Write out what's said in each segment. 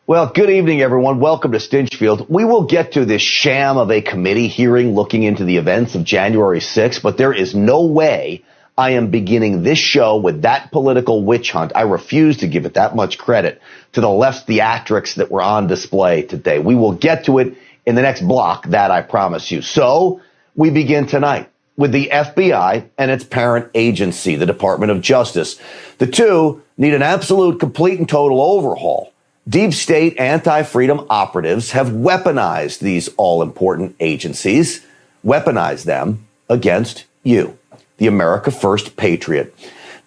Well, good evening, everyone. Welcome to Stinchfield. We will get to this sham of a committee hearing looking into the events of January 6th, but there is no way I am beginning this show with that political witch hunt. I refuse to give it that much credit to the left's theatrics that were on display today. We will get to it in the next block, that I promise you. So we begin tonight with the FBI and its parent agency, the Department of Justice. The two need an absolute, complete, and total overhaul. Deep state anti-freedom operatives have weaponized these all-important agencies, weaponized them against you, the America First patriot.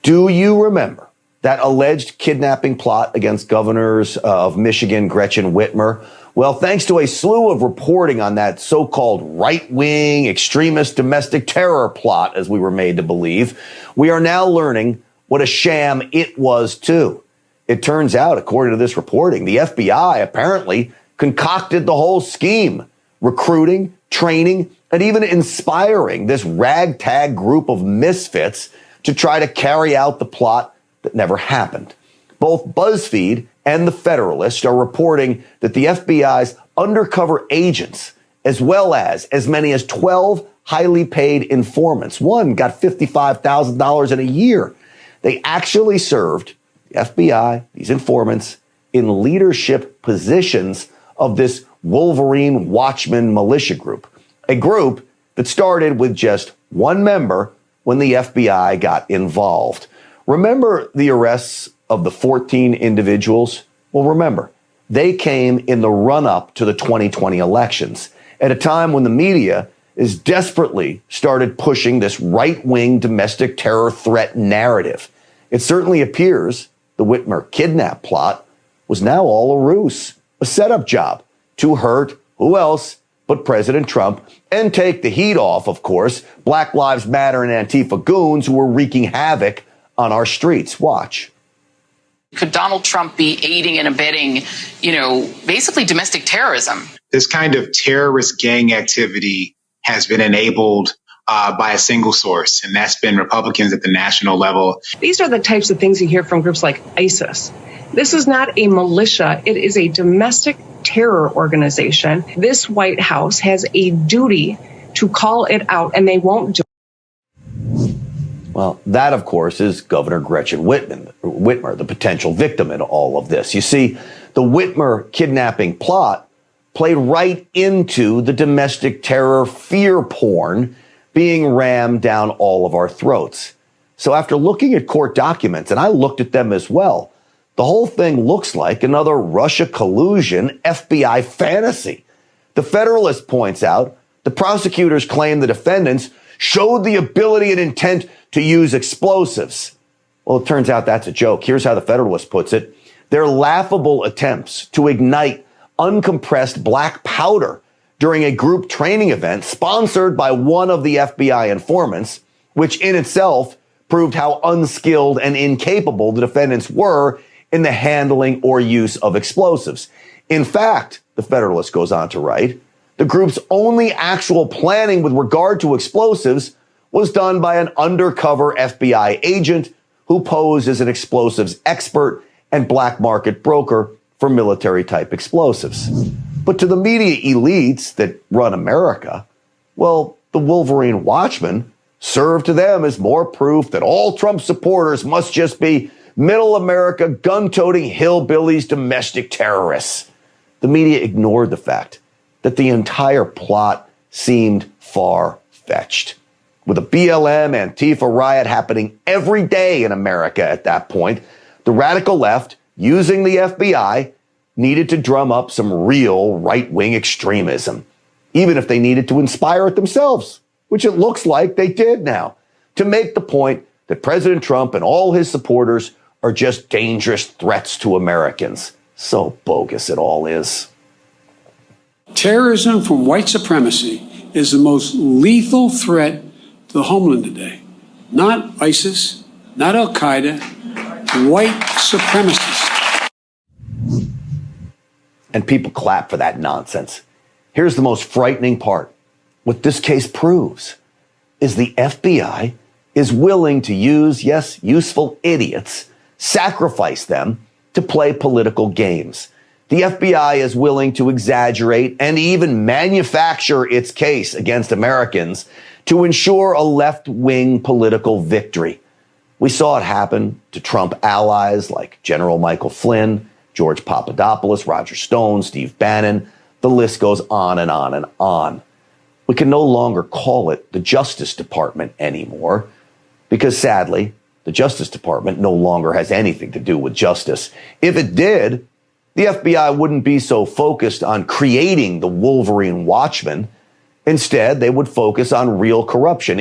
Do you remember that alleged kidnapping plot against governors of Michigan, Gretchen Whitmer? Well, thanks to a slew of reporting on that so-called right-wing extremist domestic terror plot, as we were made to believe, we are now learning what a sham it was too. It turns out, according to this reporting, the FBI apparently concocted the whole scheme, recruiting, training, and even inspiring this ragtag group of misfits to try to carry out the plot that never happened. Both BuzzFeed and The Federalist are reporting that the FBI's undercover agents, as well as many as 12 highly paid informants, one got $55,000 in a year, they actually served FBI, these informants, in leadership positions of this Wolverine Watchman militia group, a group that started with just one member when the FBI got involved. Remember the arrests of the 14 individuals? Well, remember, they came in the run-up to the 2020 elections at a time when the media is desperately started pushing this right-wing domestic terror threat narrative. It certainly appears the Whitmer kidnap plot was now all a ruse, a setup job to hurt who else but President Trump and take the heat off, of course, Black Lives Matter and Antifa goons who were wreaking havoc on our streets. Watch. Could Donald Trump be aiding and abetting, basically domestic terrorism? This kind of terrorist gang activity has been enabled by a single source, and that's been Republicans at the national level. These are the types of things you hear from groups like ISIS. This is not a militia. It is a domestic terror organization. This White House has a duty to call it out, and they won't do it. Well, that, of course, is Governor Gretchen Whitmer, the potential victim in all of this. You see, the Whitmer kidnapping plot played right into the domestic terror fear porn being rammed down all of our throats. So after looking at court documents, and I looked at them as well, the whole thing looks like another Russia collusion FBI fantasy. The Federalist points out the prosecutors claim the defendants showed the ability and intent to use explosives. Well, it turns out that's a joke. Here's how the Federalist puts it. Their laughable attempts to ignite uncompressed black powder during a group training event sponsored by one of the FBI informants, which in itself proved how unskilled and incapable the defendants were in the handling or use of explosives. In fact, the Federalist goes on to write, the group's only actual planning with regard to explosives was done by an undercover FBI agent who posed as an explosives expert and black market broker for military-type explosives. But to the media elites that run America, well, the Wolverine Watchman served to them as more proof that all Trump supporters must just be middle America gun-toting hillbillies, domestic terrorists. The media ignored the fact that the entire plot seemed far-fetched. With a BLM Antifa riot happening every day in America at that point, the radical left, using the FBI, needed to drum up some real right-wing extremism, even if they needed to inspire it themselves, which it looks like they did now, to make the point that President Trump and all his supporters are just dangerous threats to Americans. So bogus it all is. Terrorism from white supremacy is the most lethal threat to the homeland today. Not ISIS, not Al-Qaeda, white supremacists. And people clap for that nonsense. Here's the most frightening part. What this case proves is the FBI is willing to use, yes, useful idiots, sacrifice them to play political games, The FBI is willing to exaggerate and even manufacture its case against Americans to ensure a left-wing political victory. We saw it happen to Trump allies like General Michael Flynn, George Papadopoulos, Roger Stone, Steve Bannon. The list goes on and on and on. We can no longer call it the Justice Department anymore because, sadly, the Justice Department no longer has anything to do with justice. If it did, the FBI wouldn't be so focused on creating the Wolverine Watchman. Instead, they would focus on real corruption.